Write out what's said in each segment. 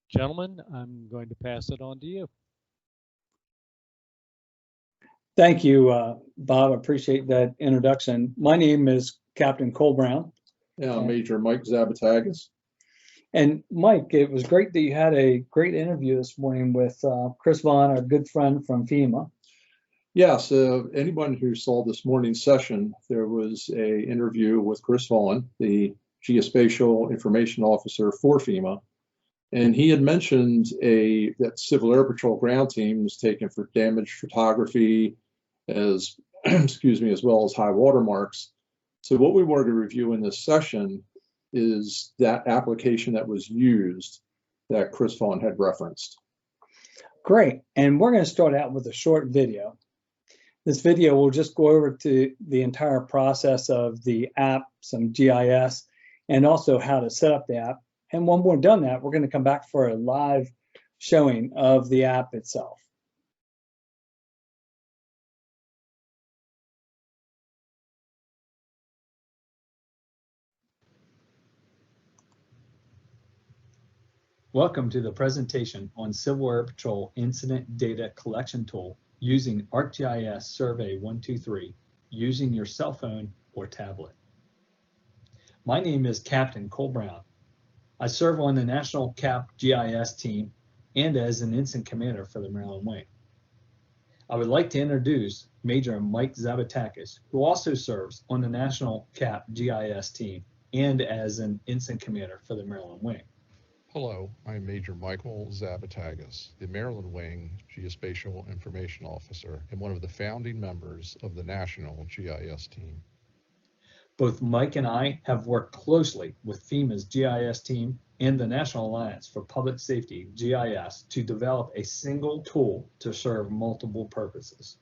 Gentlemen, I'm going to pass it on to you. Thank you, Bob. I appreciate that introduction. My name is Captain Cole Brown. Major Mike Zabatagas. And Mike, it was great that you had a great interview this morning with Chris Vaughn, our good friend from FEMA. Yes, anyone who saw this morning's session, there was a interview with Chris Vaughn, the Geospatial Information Officer for FEMA. And he had mentioned that Civil Air Patrol ground team was taken for damage photography as as well as high water marks. So what we wanted to review in this session is that application that was used that Chris Vaughn had referenced. Great. And we're going to start out with a short video. This video will just go over to the entire process of the app, some GIS, and also how to set up the app. And when we're done that, we're going to come back for a live showing of the app itself. Welcome to the presentation on Civil Air Patrol Incident Data Collection Tool using ArcGIS Survey 123 using your cell phone or tablet. My name is Captain Cole Brown. I serve on the National CAP GIS team and as an incident commander for the Maryland Wing. I would like to introduce Major Mike Zabatagas, who also serves on the National CAP GIS team and as an incident commander for the Maryland Wing. Hello, I'm Major Michael Zabatagas, the Maryland Wing Geospatial Information Officer and one of the founding members of the National GIS team. Both Mike and I have worked closely with FEMA's GIS team and the National Alliance for Public Safety GIS to develop a single tool to serve multiple purposes.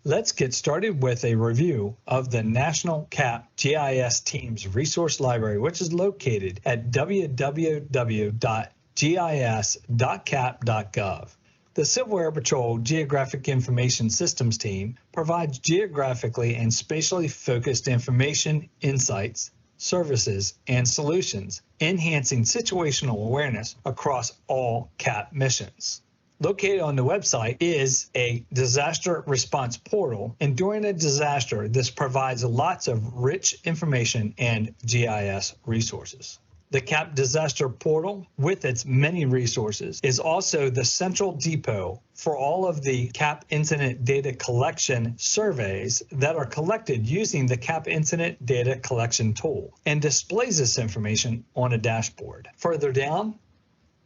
Let's get started with a review of the National CAP GIS team's resource library, which is located at www.gis.cap.gov. The Civil Air Patrol Geographic Information Systems team provides geographically and spatially focused information, insights, services, and solutions, enhancing situational awareness across all CAP missions. Located on the website is a disaster response portal, and during a disaster, this provides lots of rich information and GIS resources. The CAP Disaster Portal, with its many resources, is also the central depot for all of the CAP Incident Data Collection surveys that are collected using the CAP Incident Data Collection tool and displays this information on a dashboard. Further down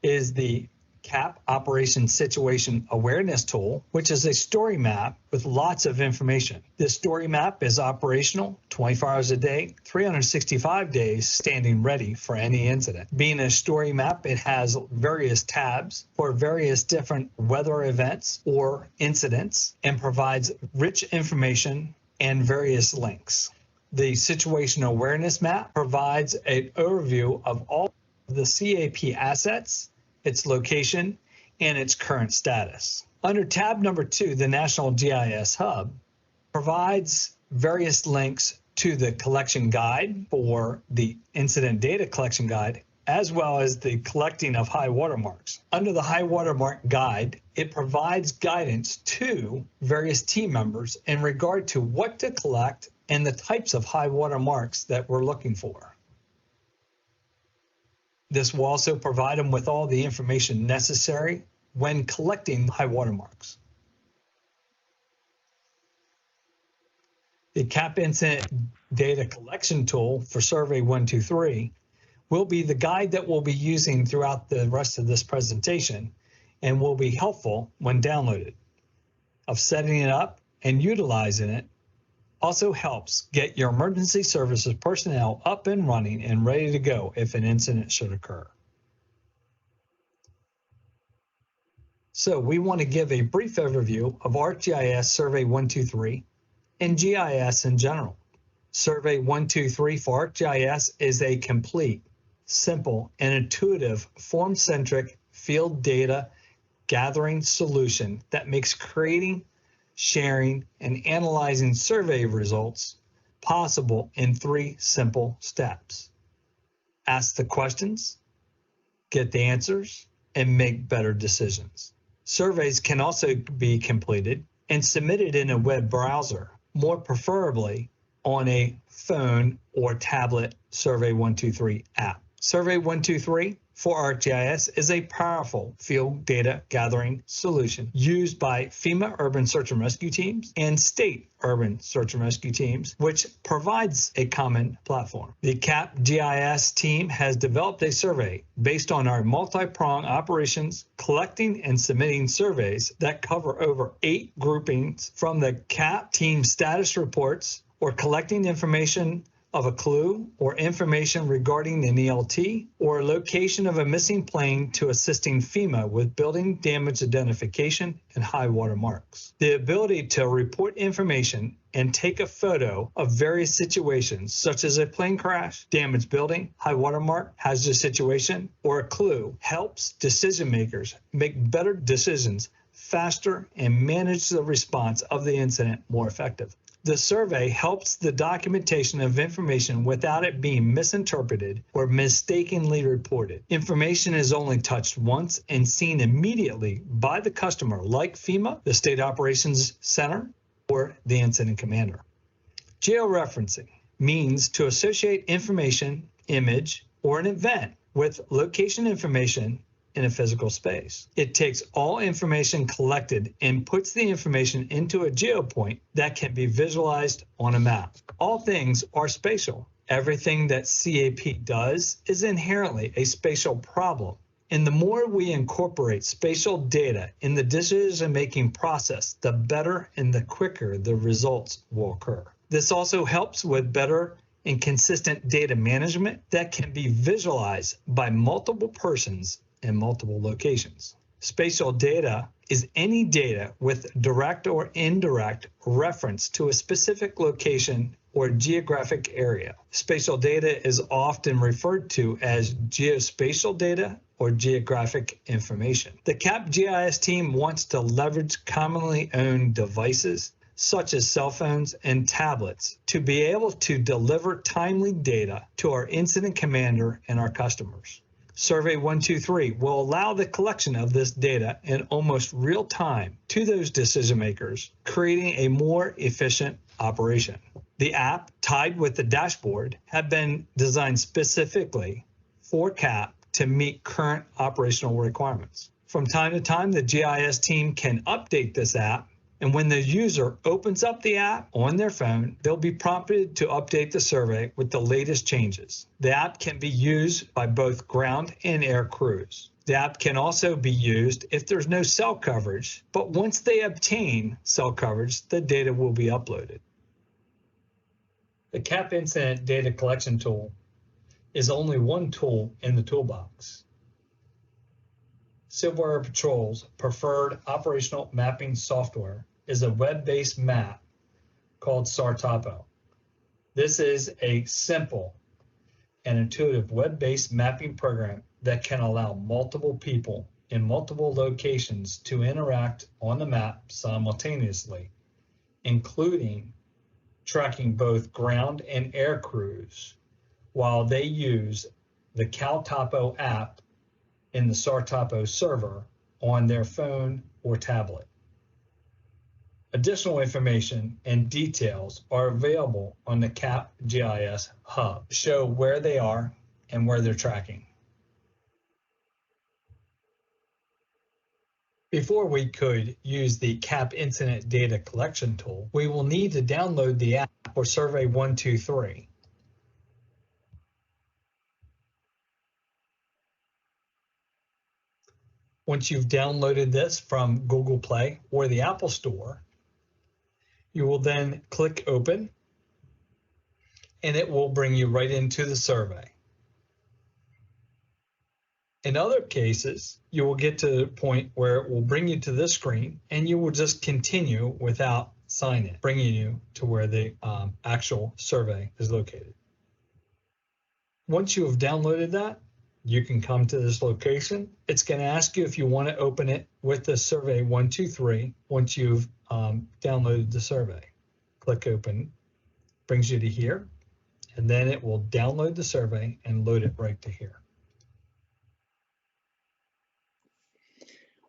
is the CAP Operation Situation Awareness Tool, which is a story map with lots of information. This story map is operational 24 hours a day, 365 days, standing ready for any incident. Being a story map, it has various tabs for various different weather events or incidents and provides rich information and various links. The Situational Awareness Map provides an overview of all the CAP assets, its location, and its current status. Under tab number 2, the National GIS Hub provides various links to the collection guide for the incident data collection guide, as well as the collecting of high watermarks. Under the high watermark guide, it provides guidance to various team members in regard to what to collect and the types of high watermarks that we're looking for. This will also provide them with all the information necessary when collecting high watermarks. The CAP Incident Data Collection Tool for Survey 123 will be the guide that we'll be using throughout the rest of this presentation and will be helpful when downloaded. Of setting it up and utilizing it also helps get your emergency services personnel up and running and ready to go if an incident should occur. So we want to give a brief overview of ArcGIS Survey 123 and GIS in general. Survey 123 for ArcGIS is a complete, simple, and intuitive form-centric field data gathering solution that makes creating, sharing, and analyzing survey results possible in 3 simple steps. Ask the questions, get the answers, and make better decisions. Surveys can also be completed and submitted in a web browser, more preferably on a phone or tablet Survey123 app. Survey123 for ArcGIS is a powerful field data gathering solution used by FEMA urban search and rescue teams and state urban search and rescue teams, which provides a common platform. The CAP GIS team has developed a survey based on our multi-pronged operations, collecting and submitting surveys that cover over 8 groupings, from the CAP team status reports or collecting information of a clue or information regarding an ELT or location of a missing plane to assisting FEMA with building damage identification and high water marks. The ability to report information and take a photo of various situations such as a plane crash, damaged building, high water mark, hazardous situation, or a clue helps decision makers make better decisions faster and manage the response of the incident more effectively. The survey helps the documentation of information without it being misinterpreted or mistakenly reported. Information is only touched once and seen immediately by the customer, like FEMA, the State Operations Center, or the incident commander. Georeferencing means to associate information, image, or an event with location information in a physical space. It takes all information collected and puts the information into a geopoint that can be visualized on a map. All things are spatial. Everything that CAP does is inherently a spatial problem. And the more we incorporate spatial data in the decision-making process, the better and the quicker the results will occur. This also helps with better and consistent data management that can be visualized by multiple persons in multiple locations. Spatial data is any data with direct or indirect reference to a specific location or geographic area. Spatial data is often referred to as geospatial data or geographic information. The CAP GIS team wants to leverage commonly owned devices such as cell phones and tablets to be able to deliver timely data to our incident commander and our customers. Survey123 will allow the collection of this data in almost real time to those decision makers, creating a more efficient operation. The app, tied with the dashboard, have been designed specifically for CAP to meet current operational requirements. From time to time, the GIS team can update this app, and when the user opens up the app on their phone, they'll be prompted to update the survey with the latest changes. The app can be used by both ground and air crews. The app can also be used if there's no cell coverage, but once they obtain cell coverage, the data will be uploaded. The CAP Incident Data Collection tool is only one tool in the toolbox. Civil Air Patrol's preferred operational mapping software is a web-based map called SARTAPO. This is a simple and intuitive web-based mapping program that can allow multiple people in multiple locations to interact on the map simultaneously, including tracking both ground and air crews while they use the CalTopo app in the SARTAPO server on their phone or tablet. Additional information and details are available on the CAP GIS hub to show where they are and where they're tracking. Before we could use the CAP Incident Data Collection tool, we will need to download the app for Survey123. Once you've downloaded this from Google Play or the Apple Store, you will then click Open, and it will bring you right into the survey. In other cases, you will get to the point where it will bring you to this screen, and you will just continue without sign in, bringing you to where the actual survey is located. Once you have downloaded that, you can come to this location. It's going to ask you if you want to open it with the Survey123 once you've downloaded the survey. Click Open, brings you to here, and then it will download the survey and load it right to here.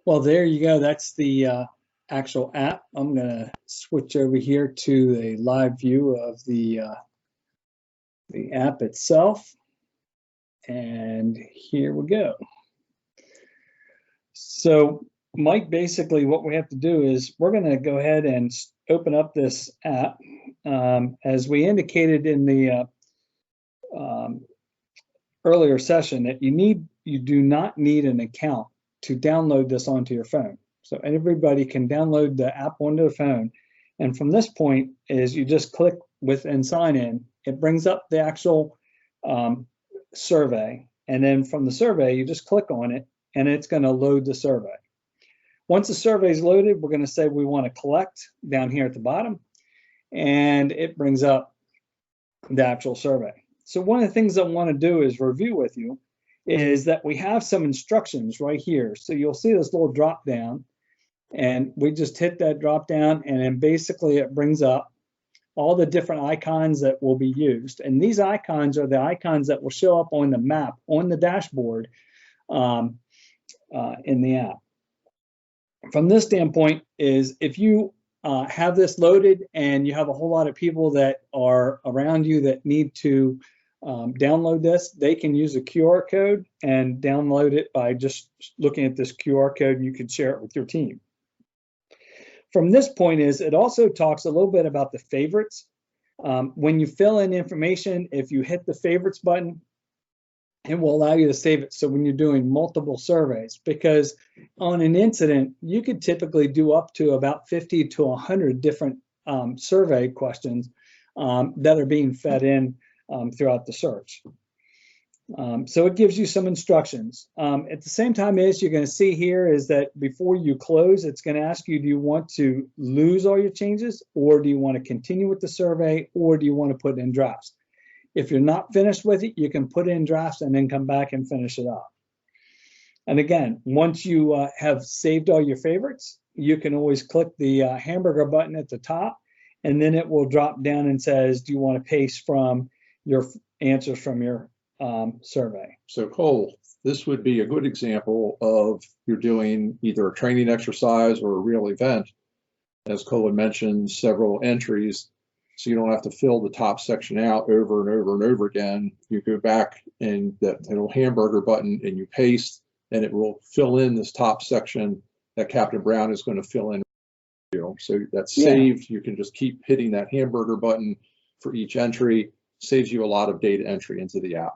Well, there you go. That's the actual app. I'm going to switch over here to a live view of the app itself. And here we go. So, Mike, basically what we have to do is we're going to go ahead and open up this app. As we indicated in the earlier session, that you do not need an account to download this onto your phone. So everybody can download the app onto the phone. And from this point is you just click with and sign in. It brings up the actual survey. And then from the survey, you just click on it and it's going to load the survey. Once the survey is loaded, we're going to say we want to collect down here at the bottom. And it brings up the actual survey. So one of the things I want to do is review with you is that we have some instructions right here. So you'll see this little drop down and we just hit that drop down and then basically it brings up all the different icons that will be used. And these icons are the icons that will show up on the map, on the dashboard in the app. From this standpoint is if you have this loaded and you have a whole lot of people that are around you that need to download this, they can use a QR code and download it by just looking at this QR code, and you can share it with your team. From this point is it also talks a little bit about the favorites. When you fill in information, if you hit the favorites button, it will allow you to save it. So when you're doing multiple surveys, because on an incident, you could typically do up to about 50 to 100 different survey questions that are being fed in throughout the search. So it gives you some instructions. At the same time as you're going to see here is that before you close, it's going to ask you, do you want to lose all your changes, or do you want to continue with the survey, or do you want to put in drafts? If you're not finished with it, you can put in drafts and then come back and finish it up. And again, once you have saved all your favorites, you can always click the hamburger button at the top, and then it will drop down and says, do you want to paste from your answers from your survey? So Cole, this would be a good example of you're doing either a training exercise or a real event. As Cole had mentioned, several entries, so you don't have to fill the top section out over and over and over again. You go back and that little hamburger button and you paste, and it will fill in this top section that Captain Brown is going to fill in. So that's saved. You can just keep hitting that hamburger button for each entry. Saves you a lot of data entry into the app.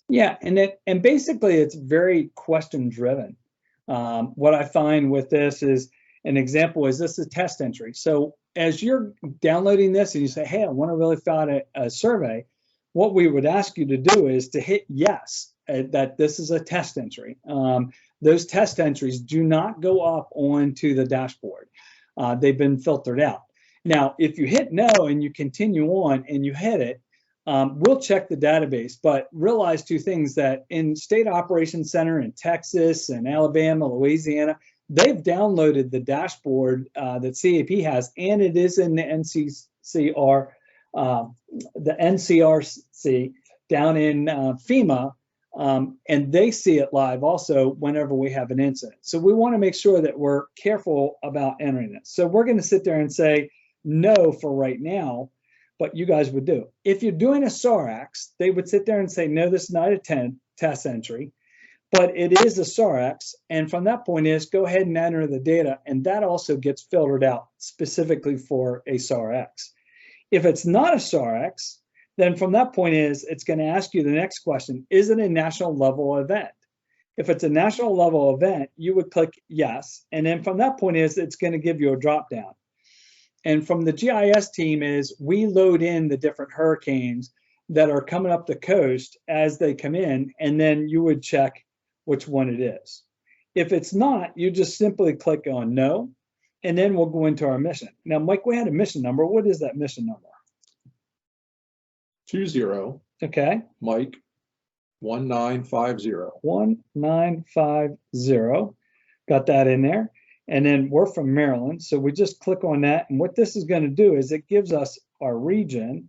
Yeah, and basically it's very question driven. What I find with this is an example is this is a test entry. So as you're downloading this and you say, hey, I want to really fill out a survey, what we would ask you to do is to hit yes, that this is a test entry. Those test entries do not go up onto the dashboard. They've been filtered out. Now, if you hit no and you continue on and you hit it, we'll check the database, but realize two things, that in State Operations Center in Texas and Alabama, Louisiana, they've downloaded the dashboard that CAP has, and it is in the NCRC down in FEMA, and they see it live also whenever we have an incident. So we want to make sure that we're careful about entering it. So we're going to sit there and say no for right now, but you guys would do. If you're doing a SARAX, they would sit there and say, no, this is not a test entry, but it is a SARAX. And from that point is go ahead and enter the data. And that also gets filtered out specifically for a SARAX. If it's not a SARAX, then from that point is it's going to ask you the next question, is it a national level event? If it's a national level event, you would click yes. And then from that point is it's going to give you a drop down. And from the GIS team is we load in the different hurricanes that are coming up the coast as they come in, and then you would check which one it is. If it's not, you just simply click on no, and then we'll go into our mission. Now, Mike, we had a mission number. What is that mission number? 20. Okay. Mike 1950. 1950. Got that in there. And then we're from Maryland, so we just click on that. And what this is going to do is it gives us our region.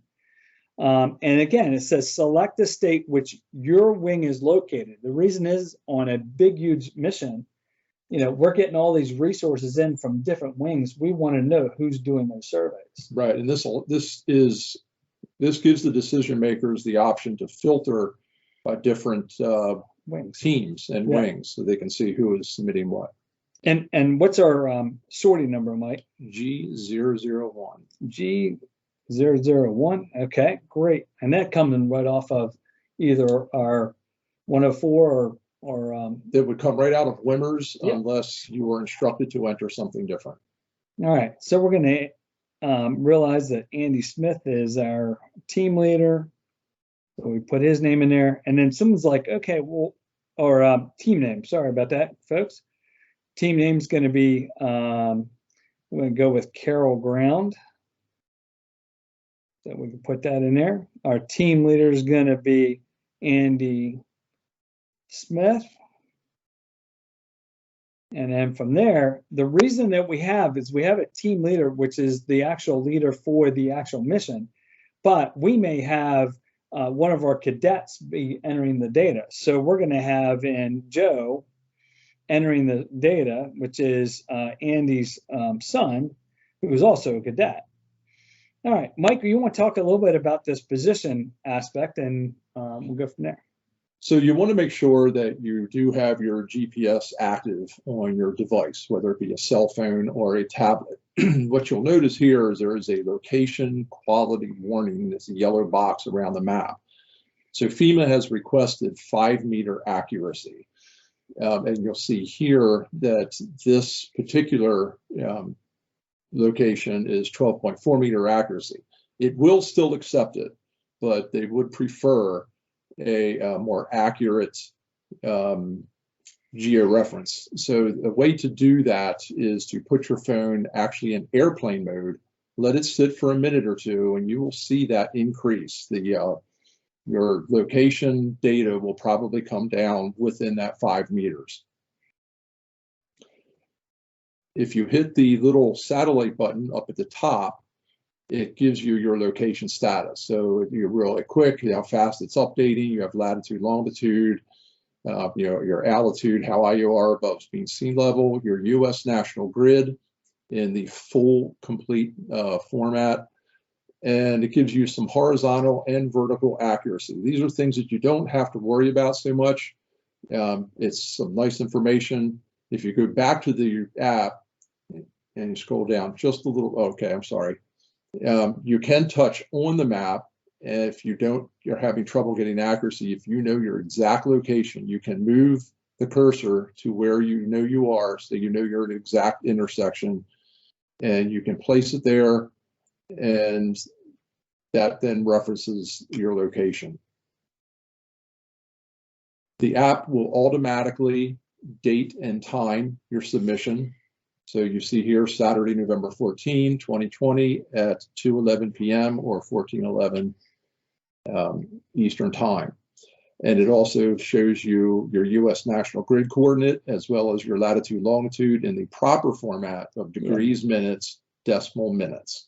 And again, it says select the state which your wing is located. The reason is on a big, huge mission, we're getting all these resources in from different wings. We want to know who's doing those surveys. Right, and this gives the decision makers the option to filter by different Wings. teams and Yeah. wings, so they can see who is submitting what. And what's our sorting number, Mike? G001. G001. Okay, great. And that comes right off of either our 104 or That would come right out of Wimmers, Yeah. unless you were instructed to enter something different. all right. So we're going to realize that Andy Smith is our team leader. So we put his name in there, and then someone's like, okay, well, or team name. Sorry about that, folks. Team name's going to be, we're going to go with Carol Ground. So we can put that in there. Our team leader is going to be Andy Smith. And then from there, the reason that we have is we have a team leader, which is the actual leader for the actual mission, but we may have one of our cadets be entering the data. So we're going to have in Joe entering the data, which is Andy's son, who is also a cadet. All right, Mike, you want to talk a little bit about this position aspect, and we'll go from there. So you want to make sure that you do have your GPS active on your device, whether it be a cell phone or a tablet. What you'll notice here is there is a location quality warning. That's a yellow box around the map. So FEMA has requested 5-meter accuracy. And you'll see here that this particular location is 12.4-meter accuracy. It will still accept it, but they would prefer a more accurate georeference. So the way to do that is to put your phone actually in airplane mode, let it sit for a minute or two, and you will see that increase. Your location data will probably come down within that 5 meters. If you hit the little satellite button up at the top, it gives you your location status. So you're really quick, how fast it's updating. You have latitude, longitude, your altitude, how high you are above mean sea level, your U.S. national grid in the full complete format. And it gives you some horizontal and vertical accuracy. These are things that you don't have to worry about so much. It's some nice information. If you go back to the app and you scroll down just a little, okay, I'm sorry. You can touch on the map, and if you're having trouble getting accuracy, if you know your exact location, you can move the cursor to where you know you are, so you know you're at an exact intersection, and you can place it there, and that then references your location. The app will automatically date and time your submission. So you see here, Saturday, November 14, 2020 at 2:11 p.m. or 14:11 Eastern time. And it also shows you your U.S. national grid coordinate, as well as your latitude, longitude in the proper format of degrees, minutes, decimal minutes.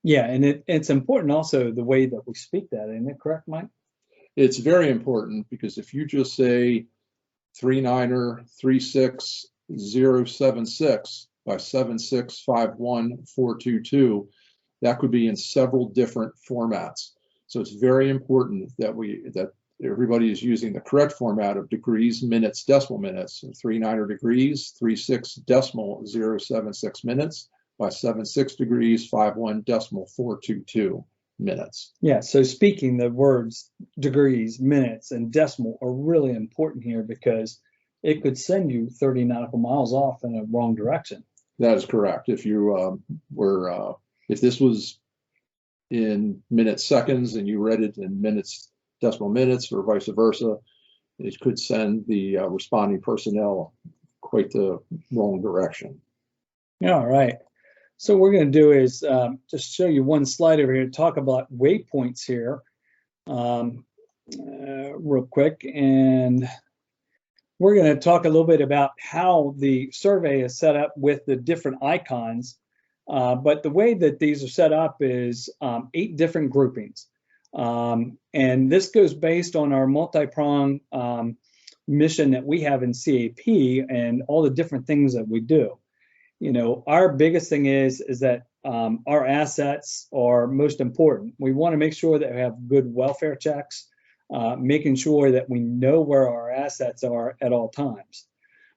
Yeah, and it's important also the way that we speak that, isn't it correct, Mike? It's very important, because if you just say 39er 36076 by 7651422, that could be in several different formats. So it's very important that everybody is using the correct format of degrees, minutes, decimal minutes. So 39er degrees, 36 decimal 076 minutes by 76 degrees, 51 decimal 422 minutes. Yeah, so speaking the words degrees, minutes, and decimal are really important here, because it could send you 30 nautical miles off in a wrong direction. That is correct. If you if this was in minutes, seconds, and you read it in minutes, decimal minutes, or vice versa, it could send the responding personnel quite the wrong direction. All right. So what we're going to do is just show you one slide over here to talk about waypoints here real quick. And we're going to talk a little bit about how the survey is set up with the different icons. But the way that these are set up is 8 different groupings. And this goes based on our multi-prong mission that we have in CAP and all the different things that we do. Our biggest thing is that our assets are most important. We want to make sure that we have good welfare checks, making sure that we know where our assets are at all times.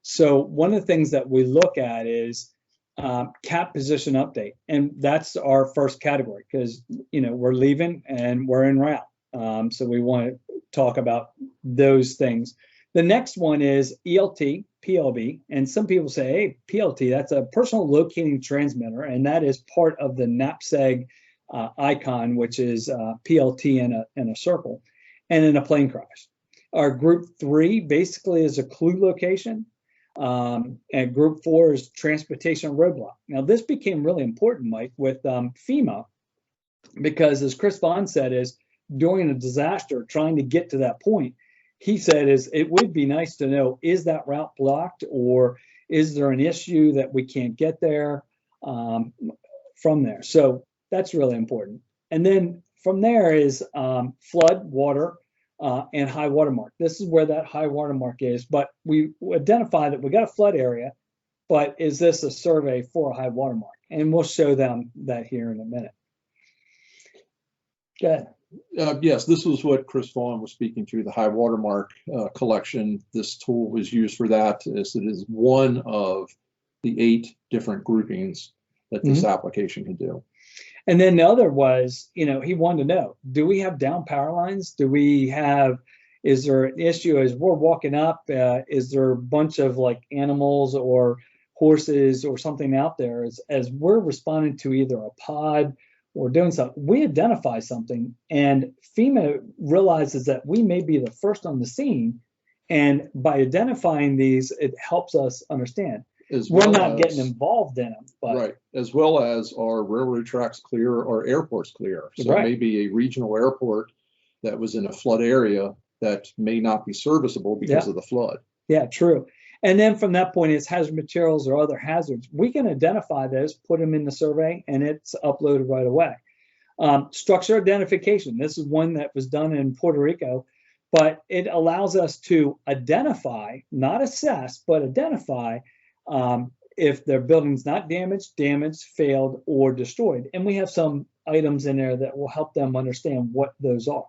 So one of the things that we look at is cap position update, and that's our first category because we're leaving and we're en route. So we want to talk about those things. The next one is ELT, PLB, and some people say, hey, PLT, that's a personal locating transmitter, and that is part of the NAPSEG icon, which is PLT in a circle, and in a plane crash. Our group 3 basically is a clue location, and group 4 is transportation roadblock. Now, this became really important, Mike, with FEMA, because as Chris Vaughn said, is during a disaster, trying to get to that point, he said is it would be nice to know, is that route blocked, or is there an issue that we can't get there from there? So that's really important. And then from there is flood, water, and high water mark. This is where that high water mark is, but we identify that we got a flood area, but is this a survey for a high water mark? And we'll show them that here in a minute. Go ahead. Yes, this was what Chris Vaughn was speaking to, the high watermark collection. This tool was used for that, as it is one of the 8 different groupings that this application can do. And then the other was, he wanted to know, do we have down power lines? Is there an issue as we're walking up? Is there a bunch of like animals or horses or something out there as we're responding to either a pod or doing something? We identify something, and FEMA realizes that we may be the first on the scene, and by identifying these, it helps us understand. We're not getting involved in them, but right, as well as our railroad tracks clear or airports clear. So right. Maybe a regional airport that was in a flood area that may not be serviceable because of the flood. Yeah, true. And then from that point, it's hazard materials or other hazards. We can identify those, put them in the survey, and it's uploaded right away. Structure identification. This is one that was done in Puerto Rico, but it allows us to identify, not assess, but identify if their building's not damaged, failed, or destroyed. And we have some items in there that will help them understand what those are.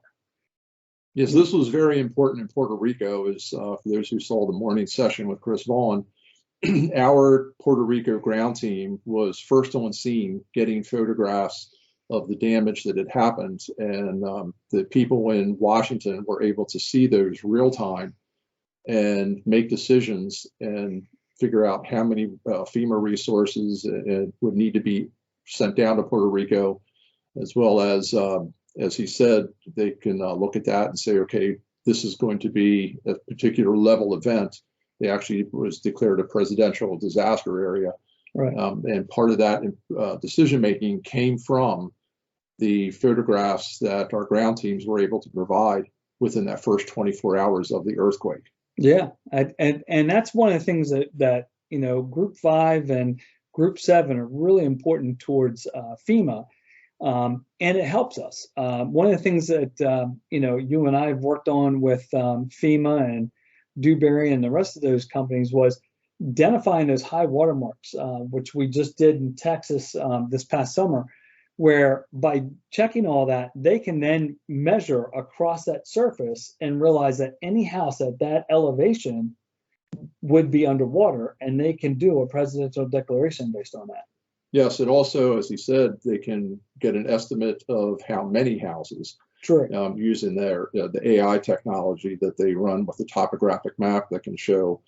Yes, this was very important in Puerto Rico, for those who saw the morning session with Chris Vaughn. Our Puerto Rico ground team was first on scene getting photographs of the damage that had happened, and the people in Washington were able to see those real time and make decisions and figure out how many FEMA resources would need to be sent down to Puerto Rico, as well as he said, they can look at that and say, okay, this is going to be a particular level event. They actually was declared a presidential disaster area. Right. And part of that decision-making came from the photographs that our ground teams were able to provide within that first 24 hours of the earthquake. Yeah, and that's one of the things that Group 5 and Group 7 are really important towards FEMA. And it helps us. One of the things that you and I have worked on with FEMA and Dewberry and the rest of those companies was identifying those high watermarks, which we just did in Texas this past summer, where by checking all that, they can then measure across that surface and realize that any house at that elevation would be underwater, and they can do a presidential declaration based on that. Yes, and also, as he said, they can get an estimate of how many houses. Sure. Using the AI technology that they run with the topographic map that can show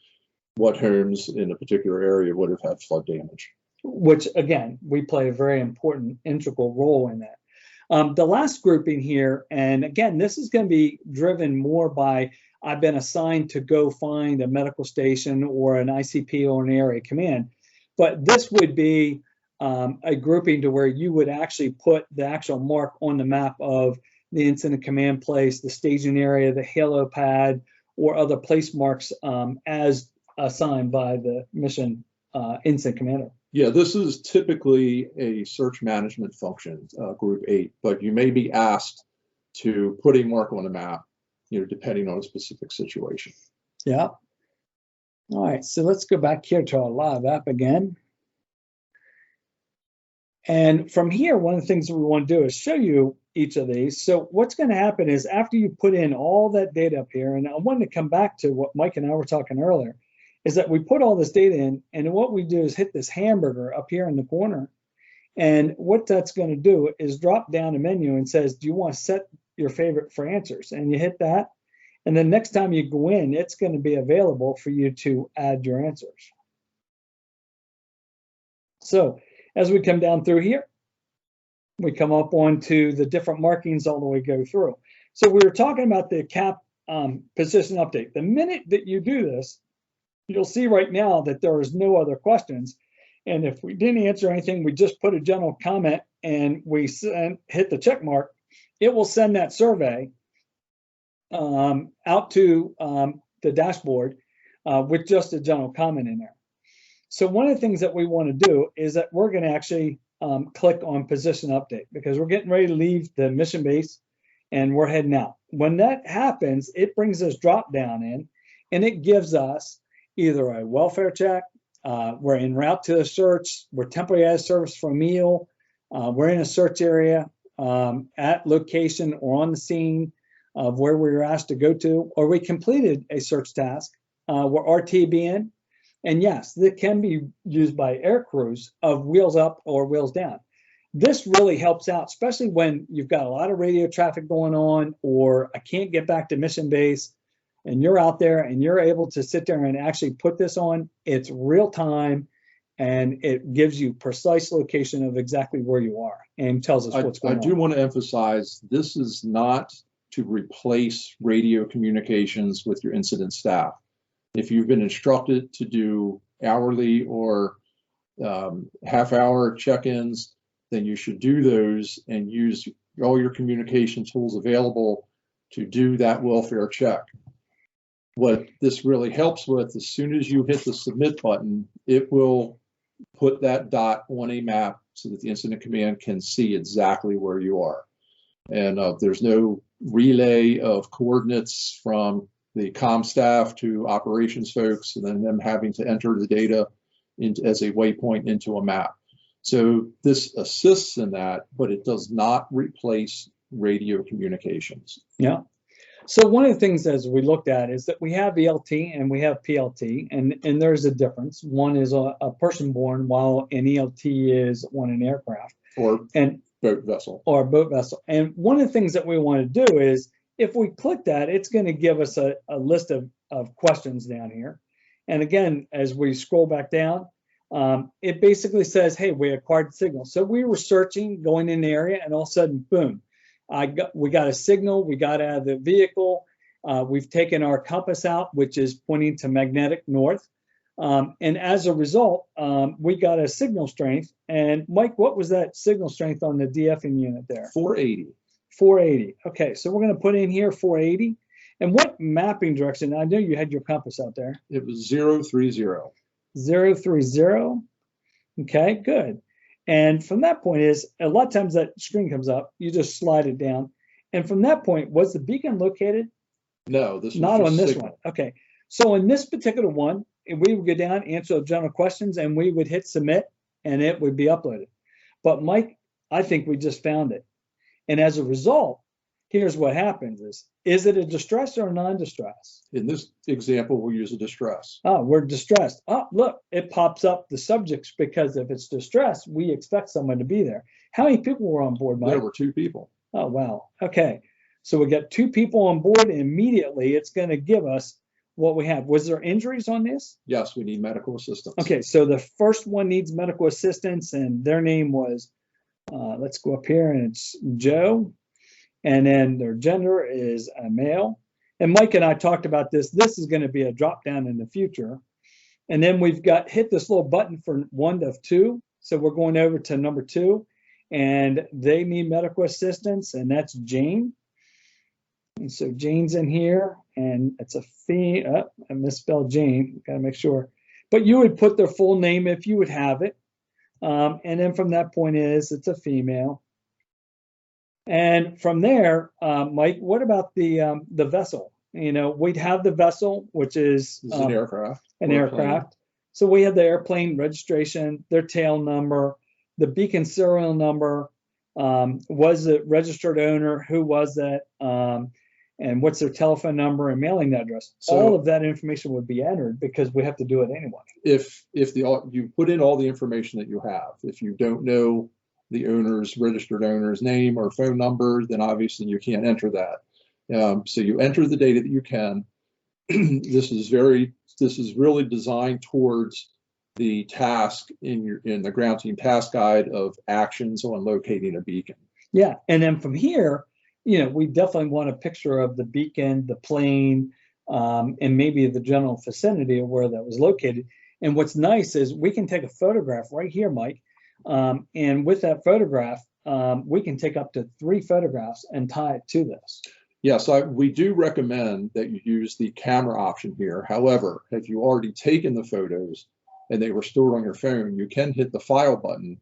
what homes in a particular area would have had flood damage. Which, again, we play a very important integral role in that. The last grouping here, and again, this is going to be driven more by I've been assigned to go find a medical station or an ICP or an area command, but this would be a grouping to where you would actually put the actual mark on the map of the incident command place, the staging area, the halo pad, or other place marks as assigned by the mission incident commander. Yeah, this is typically a search management function, Group 8, but you may be asked to put a mark on a map, depending on a specific situation. Yeah. All right, so let's go back here to our live app again. And from here, one of the things that we want to do is show you each of these. So what's going to happen is after you put in all that data up here, and I wanted to come back to what Mike and I were talking earlier, is that we put all this data in, and what we do is hit this hamburger up here in the corner. And what that's going to do is drop down a menu and says, do you want to set your favorite for answers? And you hit that. And then next time you go in, it's going to be available for you to add your answers. So as we come down through here, we come up onto the different markings all the way go through. So we were talking about the CAP position update. The minute that you do this, you'll see right now that there is no other questions. And if we didn't answer anything, we just put a general comment and we hit the check mark, it will send that survey out to the dashboard with just a general comment in there. So one of the things that we want to do is that we're going to actually click on position update because we're getting ready to leave the mission base and we're heading out. When that happens, it brings this drop down in and it gives us either a welfare check, we're en route to a search, we're temporarily out of service for a meal, we're in a search area at location or on the scene of where we were asked to go to, or we completed a search task, we're RTBN. And yes, that can be used by air crews of wheels up or wheels down. This really helps out, especially when you've got a lot of radio traffic going on, or I can't get back to mission base, and you're out there and you're able to sit there and actually put this on. It's real time, and it gives you precise location of exactly where you are and tells us what's going on. I do want to emphasize, this is not to replace radio communications with your incident staff. If you've been instructed to do hourly or half-hour check-ins, then you should do those and use all your communication tools available to do that welfare check. What this really helps with, as soon as you hit the submit button, it will put that dot on a map so that the incident command can see exactly where you are. And there's no relay of coordinates from the comm staff to operations folks, and then them having to enter the data as a waypoint into a map. So this assists in that, but it does not replace radio communications. Yeah. So one of the things as we looked at is that we have ELT and we have PLT, and there's a difference. One is a person born, while an ELT is on an aircraft Or boat vessel. Or a boat vessel. And one of the things that we want to do is, if we click that, it's going to give us a list of questions down here. And again, as we scroll back down, it basically says, hey, we acquired signal. So we were searching, going in the area, and all of a sudden, boom, we got a signal, we got out of the vehicle, we've taken our compass out, which is pointing to magnetic north. And as a result, we got a signal strength. And Mike, what was that signal strength on the DFing unit there? 480. 480. Okay, so we're going to put in here 480. And what mapping direction? I know you had your compass out there. It was 030. 030. Okay, good. And from that point is, a lot of times that screen comes up, you just slide it down. And from that point, was the beacon located? No, this was not on this signal. one. Okay, so in this particular one, we would go down, answer the general questions, and we would hit submit, and it would be uploaded. But Mike, I think we just found it. And as a result, here's what happens is it a distress or a non-distress? In this example, we'll use a distress. Oh, we're distressed. Oh, look, it pops up the subjects, because if it's distress, we expect someone to be there. How many people were on board, Mike? There were 2 people. Oh, wow. Okay. So we got 2 people on board, and immediately it's going to give us what we have. Was there injuries on this? Yes, we need medical assistance. Okay, so the first one needs medical assistance, and their name was, let's go up here, and it's Joe. And then their gender is a male. And Mike and I talked about this. This is going to be a drop down in the future. And then we've got hit this little button for 1 to 2. So we're going over to number 2, and they need medical assistance, and that's Jane. And so Jane's in here, and it's a fee. Oh, I misspelled Jane. Got to make sure. But you would put their full name if you would have it. And then from that point is, it's a female. And from there, Mike, what about the vessel? You know, we'd have the vessel, which is This is an aircraft. an or a plane. aircraft. So we have the airplane registration, their tail number, the beacon serial number, was it registered owner, who was it, and what's their telephone number and mailing address. So- all of that information would be entered because we have to do it anyway. If you put in all the information that you have, if you don't know the registered owner's name or phone number, then obviously you can't enter that. So you enter the data that you can. This is really designed towards the task in the ground team task guide of actions on locating a beacon. Yeah, and then from here, you know, we definitely want a picture of the beacon, the plane, and maybe the general vicinity of where that was located. And what's nice is we can take a photograph right here, Mike, and with that photograph, we can take up to 3 photographs and tie it to this. Yes, we do recommend that you use the camera option here. However, if you already taken the photos and they were stored on your phone, you can hit the file button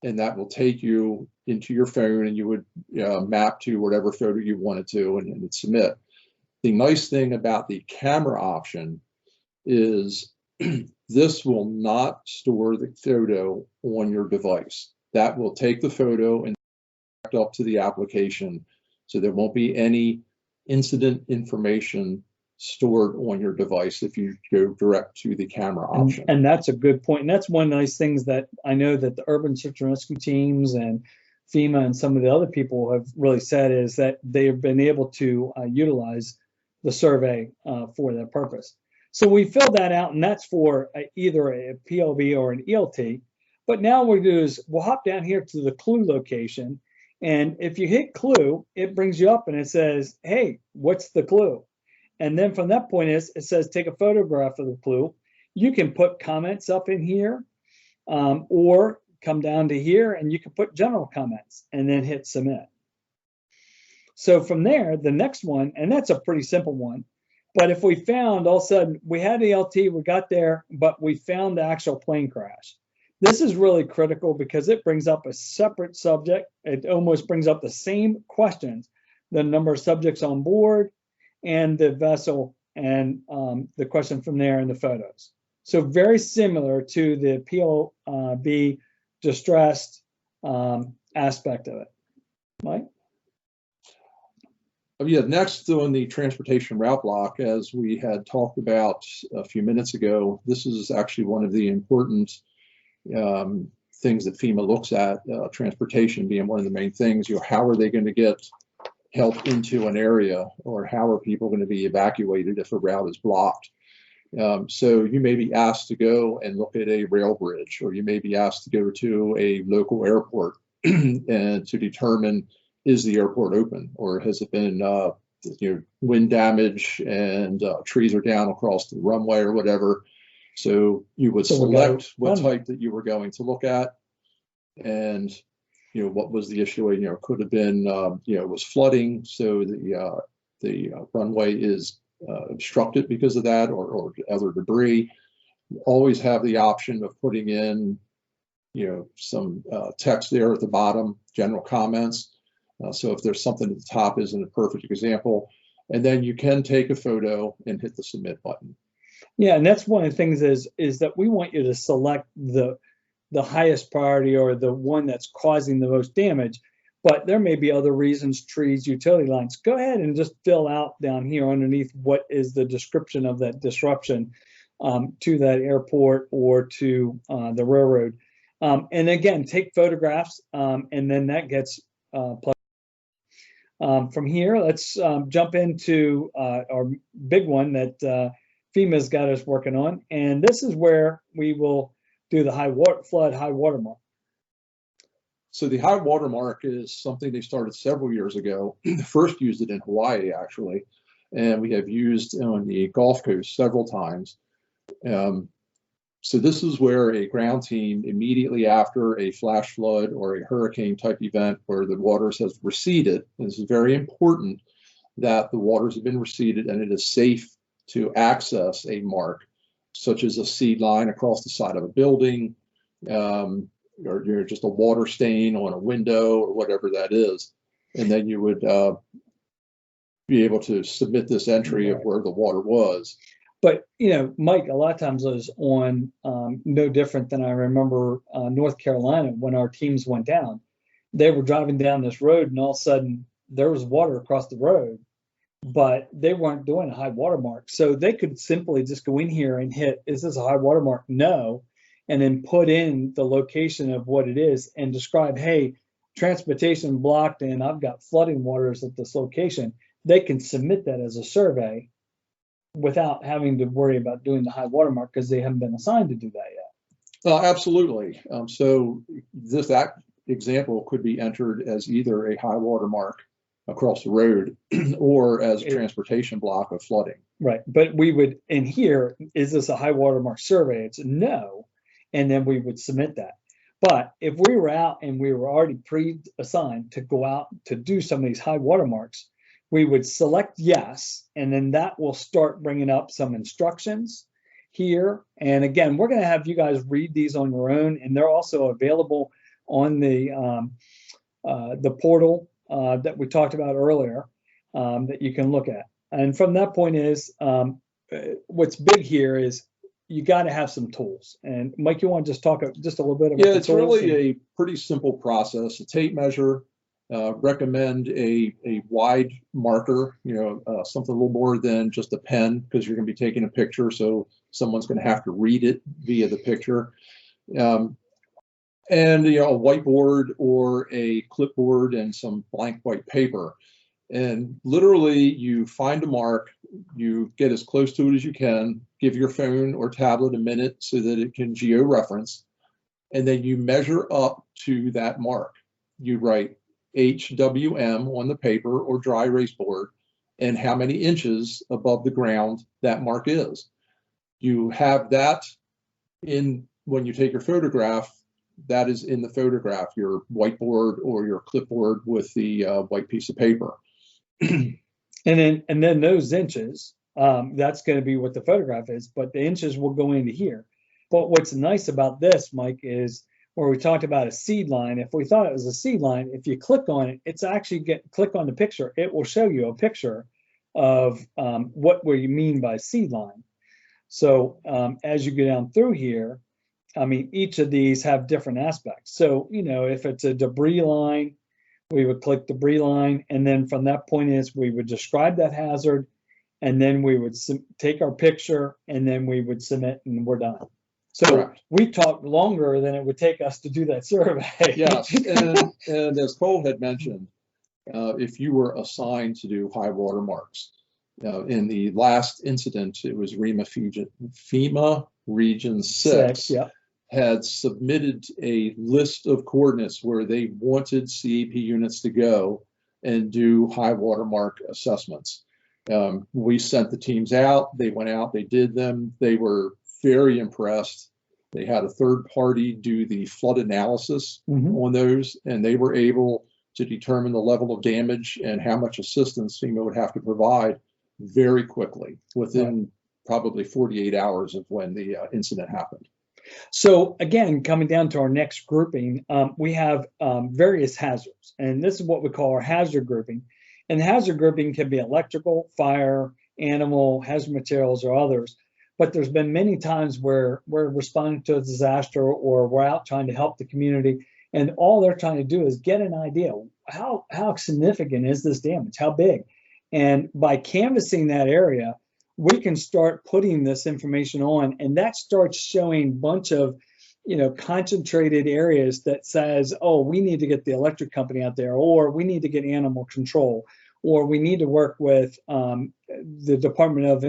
and that will take you into your phone and you would map to whatever photo you wanted to and submit. The nice thing about the camera option is this will not store the photo on your device. That will take the photo and back up to the application. So there won't be any incident information stored on your device if you go direct to the camera option. And that's a good point. And that's one of the nice things that I know that the urban search and rescue teams and FEMA and some of the other people have really said is that they've been able to utilize the survey for that purpose. So we fill that out, and that's for either a PLB or an ELT. But now what we do is we'll hop down here to the clue location. And if you hit clue, it brings you up and it says, hey, what's the clue? And then from that point it says take a photograph of the clue. You can put comments up in here or come down to here and you can put general comments and then hit submit. So from there, the next one, and that's a pretty simple one, but if we found all of a sudden we had ELT, we got there, but we found the actual plane crash. This is really critical because it brings up a separate subject. It almost brings up the same questions, the number of subjects on board and the vessel and the question from there and the photos. So very similar to the PLB distressed aspect of it. Mike? Yeah, next on the transportation route block, as we had talked about a few minutes ago, this is actually one of the important things that FEMA looks at, transportation being one of the main things. You know, how are they going to get help into an area, or how are people going to be evacuated if a route is blocked? So you may be asked to go and look at a rail bridge, or you may be asked to go to a local airport and to determine, is the airport open, or has it been wind damage and trees are down across the runway or whatever. So you would select what type that you were going to look at, and what was the issue. Could have been it was flooding, so the runway is obstructed because of that, or other debris. You always have the option of putting in some text there at the bottom, general comments. So if there's something at the top isn't a perfect example, and then you can take a photo and hit the submit button. Yeah, and that's one of the things is that we want you to select the highest priority or the one that's causing the most damage, but there may be other reasons, trees, utility lines. Go ahead and just fill out down here underneath what is the description of that disruption to that airport or to the railroad. And again, take photographs, and then that gets plugged. From here, let's jump into our big one that FEMA's got us working on, and this is where we will do the high water mark. So the high water mark is something they started several years ago. First used it in Hawaii, actually, and we have used on the Gulf Coast several times. So this is where a ground team, immediately after a flash flood or a hurricane type event where the waters has receded, and this is very important that the waters have been receded and it is safe to access a mark, such as a seed line across the side of a building, or just a water stain on a window or whatever that is. And then you would be able to submit this entry of Right. where the water was. But, Mike, a lot of times was on no different than I remember North Carolina when our teams went down. They were driving down this road and all of a sudden there was water across the road, but they weren't doing a high water mark. So they could simply just go in here and hit, is this a high water mark? No. And then put in the location of what it is and describe, hey, transportation blocked and I've got flooding waters at this location. They can submit that as a survey without having to worry about doing the high water mark because they haven't been assigned to do that yet. Absolutely. So that example could be entered as either a high water mark across the road or as a transportation block of flooding. Right. But we would, in here, is this a high water mark survey? It's no. And then we would submit that. But if we were out and we were already pre-assigned to go out to do some of these high water marks, we would select yes, and then that will start bringing up some instructions here. And again, we're going to have you guys read these on your own, and they're also available on the portal that we talked about earlier that you can look at. And from that point is, what's big here is you got to have some tools. And Mike, you want to just talk just a little bit about Yeah, it's really a pretty simple process. A tape measure, recommend a wide marker, something a little more than just a pen because you're going to be taking a picture. So someone's going to have to read it via the picture. And a whiteboard or a clipboard and some blank white paper. And literally you find a mark, you get as close to it as you can, give your phone or tablet a minute so that it can geo-reference, and then you measure up to that mark. You write HWM on the paper or dry erase board and how many inches above the ground that mark is. You have that in when you take your photograph. That is in the photograph, your whiteboard or your clipboard with the white piece of paper. and then those inches, that's going to be what the photograph is, but the inches will go into here. But what's nice about this, Mike, is where we talked about a seed line. If we thought it was a seed line, if you click on it, it's actually click on the picture. It will show you a picture of what we mean by seed line. So as you go down through here, I mean, each of these have different aspects. So, if it's a debris line, we would click debris line. And then from that point is we would describe that hazard. And then we would take our picture and then we would submit and we're done. So Correct. We talked longer than it would take us to do that survey. Yes. And as Cole had mentioned, if you were assigned to do high water marks, in the last incident, it was FEMA Region 6. Yeah. Had submitted a list of coordinates where they wanted CAP units to go and do high water mark assessments. We sent the teams out, they went out, they did them. They were very impressed. They had a third party do the flood analysis on those, and they were able to determine the level of damage and how much assistance FEMA would have to provide very quickly within probably 48 hours of when the incident happened. So again, coming down to our next grouping, we have various hazards, and this is what we call our hazard grouping. And the hazard grouping can be electrical, fire, animal, hazard materials, or others. But there's been many times where we're responding to a disaster or we're out trying to help the community, and all they're trying to do is get an idea, how significant is this damage, how big? And by canvassing that area, we can start putting this information on, and that starts showing a bunch of, concentrated areas that says, oh, we need to get the electric company out there, or we need to get animal control, or we need to work with the Department of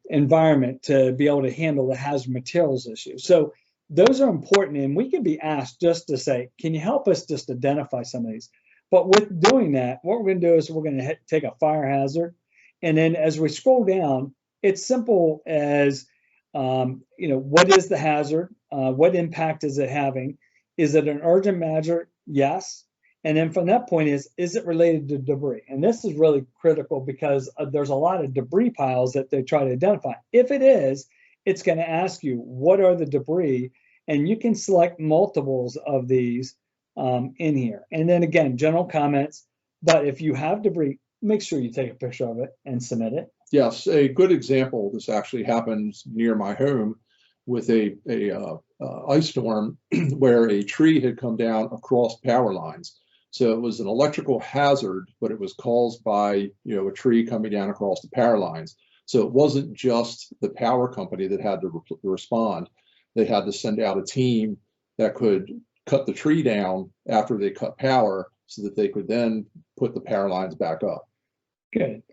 Environment to be able to handle the hazard materials issue. So those are important, and we can be asked just to say, can you help us just identify some of these? But with doing that, what we're going to do is we're going to take a fire hazard. And then as we scroll down, it's simple as, what is the hazard? What impact is it having? Is it an urgent measure? Yes. And then from that point is it related to debris? And this is really critical because there's a lot of debris piles that they try to identify. If it is, it's going to ask you, what are the debris? And you can select multiples of these in here. And then again, general comments. But if you have debris, make sure you take a picture of it and submit it. Yes, a good example. This actually happened near my home with a ice storm where a tree had come down across power lines. So it was an electrical hazard, but it was caused by a tree coming down across the power lines. So it wasn't just the power company that had to respond. They had to send out a team that could cut the tree down after they cut power so that they could then put the power lines back up. Good.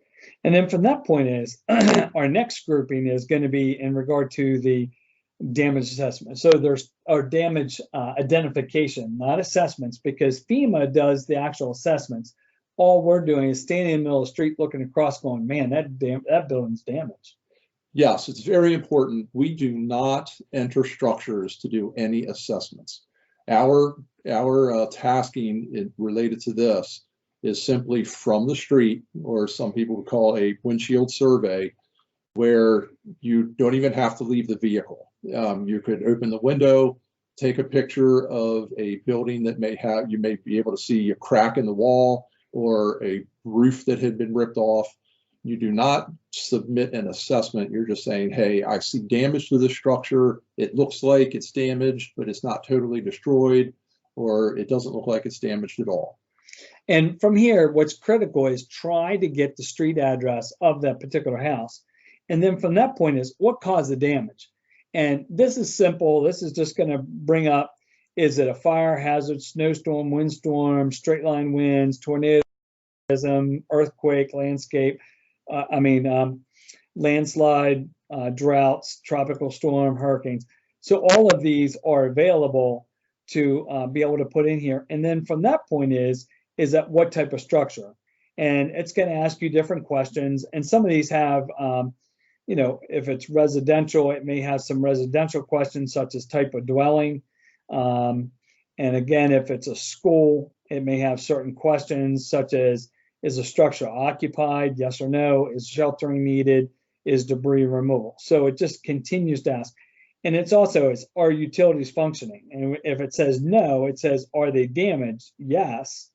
And then from that point is our next grouping is going to be in regard to the damage assessment. So there's our damage identification, not assessments, because FEMA does the actual assessments. All we're doing is standing in the middle of the street looking across going, man, that building's damaged. Yes, it's very important. We do not enter structures to do any assessments. Our tasking related to this is simply from the street, or some people would call a windshield survey, where you don't even have to leave the vehicle. You could open the window, take a picture of a building that you may be able to see a crack in the wall or a roof that had been ripped off. You do not submit an assessment. You're just saying, hey, I see damage to the structure. It looks like it's damaged, but it's not totally destroyed, or it doesn't look like it's damaged at all. And from here, what's critical is try to get the street address of that particular house. And then from that point is what caused the damage. And this is simple. This is just going to bring up, is it a fire hazard, snowstorm, windstorm, straight line winds, tornado, earthquake, landscape, landslide, droughts, tropical storm, hurricanes. So all of these are available to be able to put in here. And then from that point is that what type of structure? And it's going to ask you different questions. And some of these have, if it's residential, it may have some residential questions such as type of dwelling. And again, if it's a school, it may have certain questions such as, is the structure occupied? Yes or no? Is sheltering needed? Is debris removal? So it just continues to ask. And it's also, are utilities functioning? And if it says no, it says, are they damaged? Yes.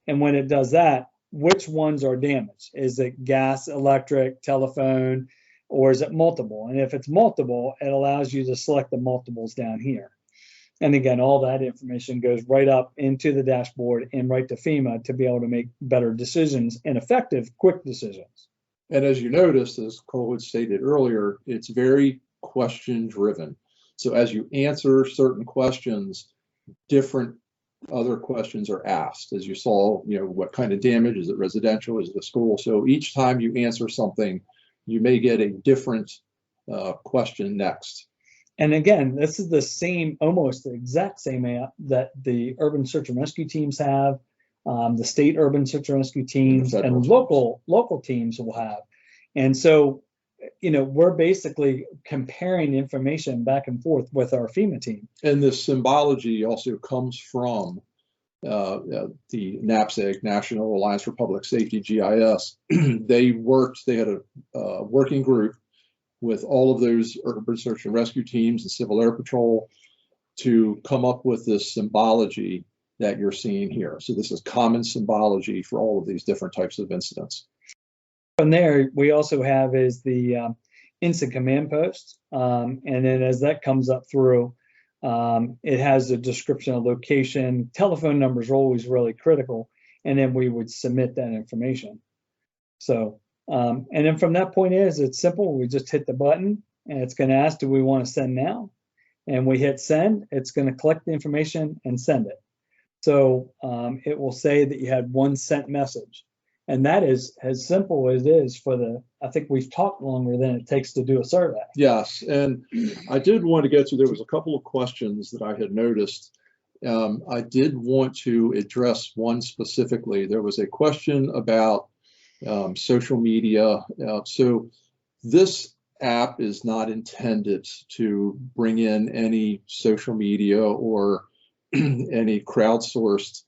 And when it does that, which ones are damaged? Is it gas, electric, telephone, or is it multiple? And if it's multiple, it allows you to select the multiples down here. And again, all that information goes right up into the dashboard and right to FEMA to be able to make better decisions and effective, quick decisions. And as you noticed, as Cole had stated earlier, it's very question driven. So as you answer certain questions, different other questions are asked. As you saw, what kind of damage? Is it residential? Is it a school? So each time you answer something, you may get a different question next. And again, this is the same, almost the exact same app that the urban search and rescue teams have, the state urban search and rescue teams, and local teams will have. And so, we're basically comparing information back and forth with our FEMA team. And this symbology also comes from the NAPSG, National Alliance for Public Safety, GIS. They had a working group with all of those urban search and rescue teams and Civil Air Patrol to come up with this symbology that you're seeing here. So this is common symbology for all of these different types of incidents. From there, we also have is the instant command post. And then as that comes up through, it has a description of location. Telephone numbers are always really critical. And then we would submit that information. So, and then from that point it's simple. We just hit the button and it's going to ask, do we want to send now? And we hit send. It's going to collect the information and send it. So it will say that you had one sent message. And that is as simple as it is I think we've talked longer than it takes to do a survey. Yes, and I did want to get to, there was a couple of questions that I had noticed. I did want to address one specifically. There was a question about social media. So this app is not intended to bring in any social media or any crowdsourced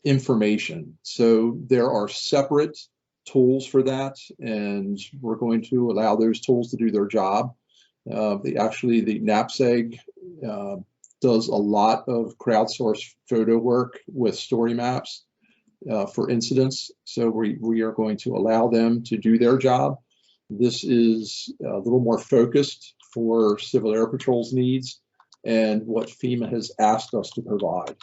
information. So there are separate tools for that, and we're going to allow those tools to do their job. The NAPSG does a lot of crowdsourced photo work with story maps. for incidents. So we are going to allow them to do their job. This is a little more focused for Civil Air Patrol's needs and what FEMA has asked us to provide.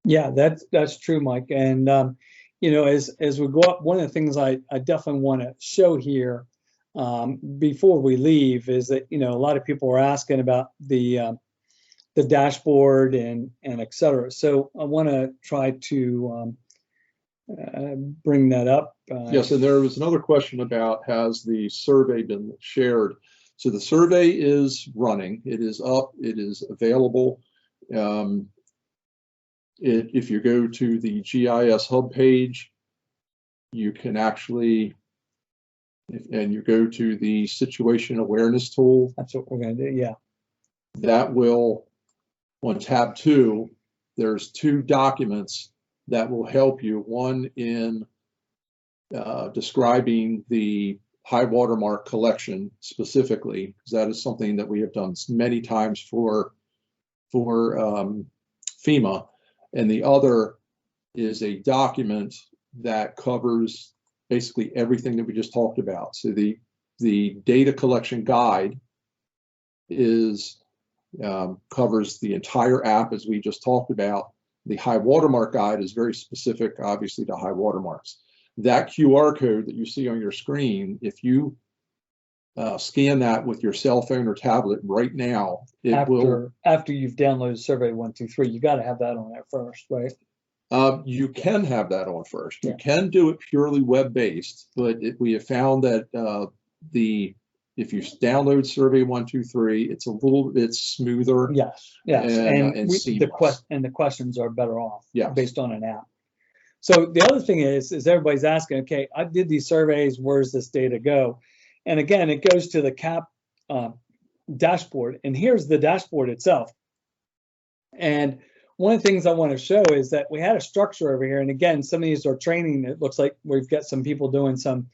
Yeah, that's true, Mike. And you know, as we go up, one of the things I definitely want to show here before we leave is that, you know, a lot of people are asking about the dashboard and et cetera. So I want to try to bring that up. Yes, and there was another question about, has the survey been shared? So the survey is running, it is up, it is available. If you go to the GIS hub page, you can actually, and you go to the situation awareness tool. That's what we're going to do, yeah. That will, on tab 2, there's 2 documents that will help you. One in describing the high watermark collection specifically, because that is something that we have done many times for FEMA. And the other is a document that covers basically everything that we just talked about. So the data collection guide is covers the entire app, as we just talked about. The high watermark guide is very specific, obviously, to high watermarks. That QR code that you see on your screen, if you scan that with your cell phone or tablet right now, after you've downloaded Survey 123, you got to have that on there first, right? You can have that on first. Yeah. You can do it purely web-based, but we have found that if you download Survey 123, it's a little bit smoother. Yes, and seamless. the questions are better off Yes. based on an app. So the other thing is everybody's asking, okay, I did these surveys, where's this data go? And again, it goes to the CAP dashboard, and here's the dashboard itself. And one of the things I want to show is that we had a structure over here, and again, some of these are training. It looks like we've got some people doing some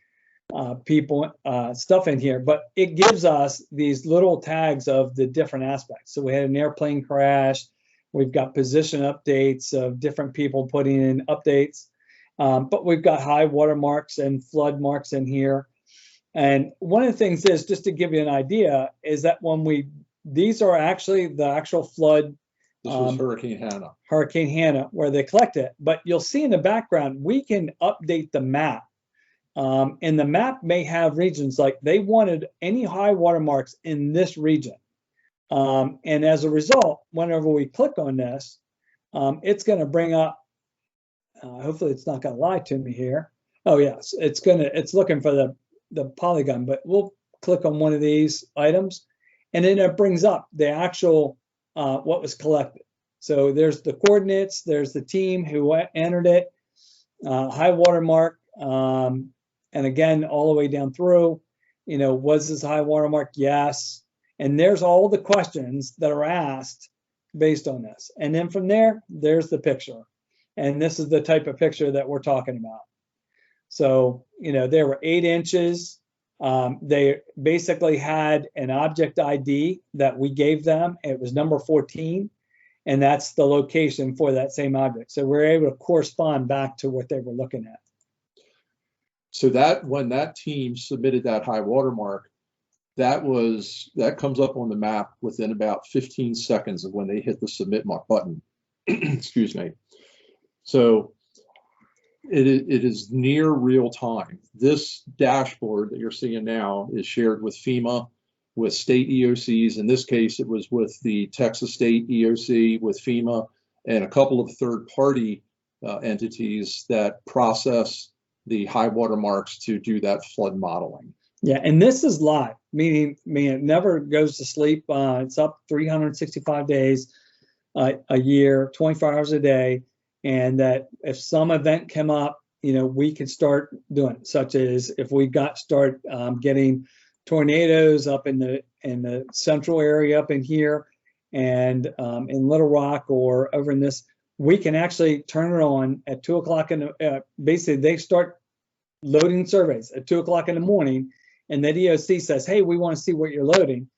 stuff in here, but it gives us these little tags of the different aspects. So we had an airplane crash. We've got position updates of different people putting in updates, but we've got high water marks and flood marks in here. And one of the things is, just to give you an idea, is that when these are actually the actual flood. This was Hurricane Hannah. Hurricane Hannah, where they collect it. But you'll see in the background, we can update the map. And the map may have regions like they wanted any high water marks in this region. And as a result, whenever we click on this, it's going to bring up, hopefully it's not going to lie to me here. Oh yes, it's looking for the polygon, but we'll click on one of these items and then it brings up the actual, what was collected. So there's the coordinates, there's the team who entered it, high water mark, and again, all the way down through, you know, was this high water mark? Yes. And there's all the questions that are asked based on this. And then from there, there's the picture. And this is the type of picture that we're talking about. So, you know, there were 8 inches. They basically had an object ID that we gave them. It was number 14. And that's the location for that same object. So we're able to correspond back to what they were looking at. So that when that team submitted that high water mark, that comes up on the map within about 15 seconds of when they hit the submit button. Excuse me. So it is near real time. This dashboard that you're seeing now is shared with FEMA, with state EOCs. In this case, it was with the Texas State EOC, with FEMA, and a couple of third-party entities that process the high water marks to do that flood modeling. Yeah, and this is live, meaning it never goes to sleep. It's up 365 days a year, 24 hours a day, and that if some event came up, you know, we could start doing it, such as if we start getting tornadoes up in the central area up in here, and in Little Rock or over in this, we can actually turn it on at 2 o'clock basically they start loading surveys at 2 o'clock in the morning, and the EOC says, hey, we want to see what you're loading.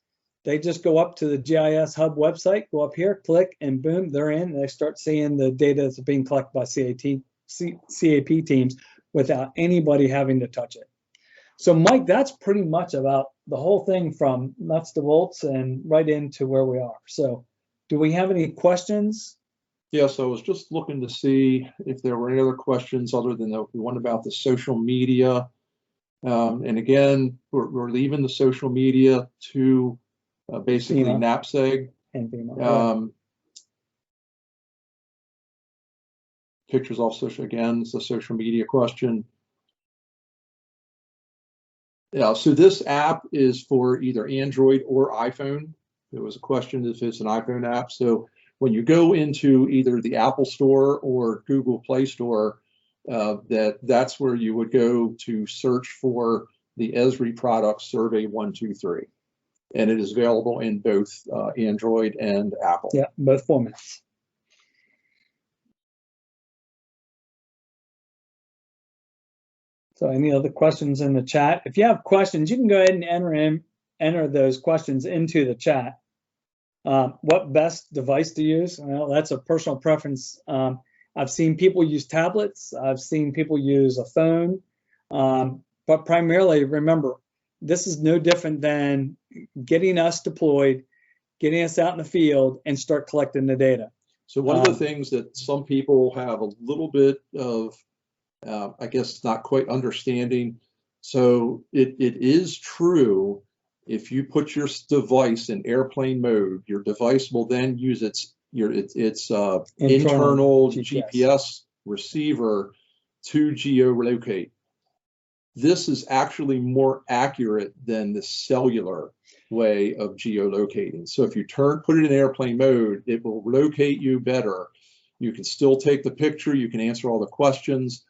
They just go up to the GIS Hub website, go up here, click, and boom, they're in. And they start seeing the data that's being collected by CAP teams without anybody having to touch it. So, Mike, that's pretty much about the whole thing from nuts to bolts and right into where we are. So, do we have any questions? Yes, I was just looking to see if there were any other questions other than the one about the social media. And again, we're leaving the social media to basically NAPSG. Pictures off social, again, it's a social media question. Yeah, so this app is for either Android or iPhone. There was a question if it's an iPhone app. So when you go into either the Apple Store or Google Play Store, that's where you would go to search for the Esri product Survey 123. And it is available in both Android and Apple. Yeah, both formats. So any other questions in the chat? If you have questions, you can go ahead and enter those questions into the chat. What best device to use? Well, that's a personal preference. I've seen people use tablets. I've seen people use a phone. But primarily, remember, this is no different than getting us deployed, getting us out in the field, and start collecting the data. So one of the things that some people have a little bit of, I guess, not quite understanding. So it is true, if you put your device in airplane mode, your device will then use its internal GPS receiver to geolocate. This is actually more accurate than the cellular way of geolocating. So if you put it in airplane mode, it will locate you better. You can still take the picture, you can answer all the questions,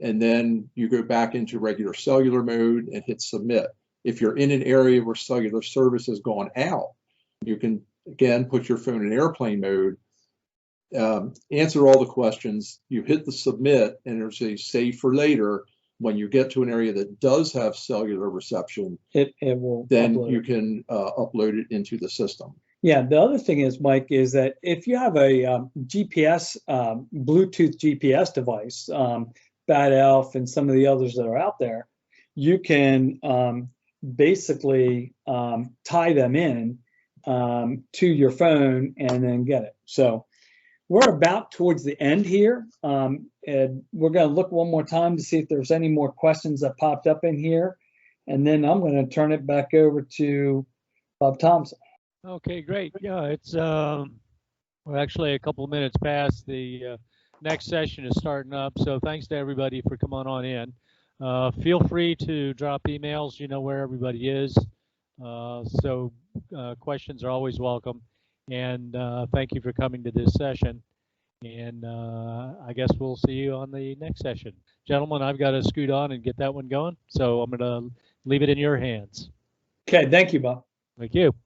and then you go back into regular cellular mode and hit submit. If you're in an area where cellular service has gone out, you can, again, put your phone in airplane mode, answer all the questions, you hit the submit, and there's a save for later. When you get to an area that does have cellular reception, it will then upload you can upload it into the system. Yeah, the other thing is, Mike, is that if you have a GPS, Bluetooth GPS device, Bad Elf and some of the others that are out there, you can basically tie them in to your phone and then get it. So we're about towards the end here. And we're going to look one more time to see if there's any more questions that popped up in here. And then I'm going to turn it back over to Bob Thompson. Okay, great. Yeah, it's we're actually a couple of minutes past. The next session is starting up. So thanks to everybody for coming on in. Feel free to drop emails. You know where everybody is. So questions are always welcome. And thank you for coming to this session. And I guess we'll see you on the next session. Gentlemen, I've got to scoot on and get that one going. So I'm going to leave it in your hands. Okay, thank you, Bob. Thank you.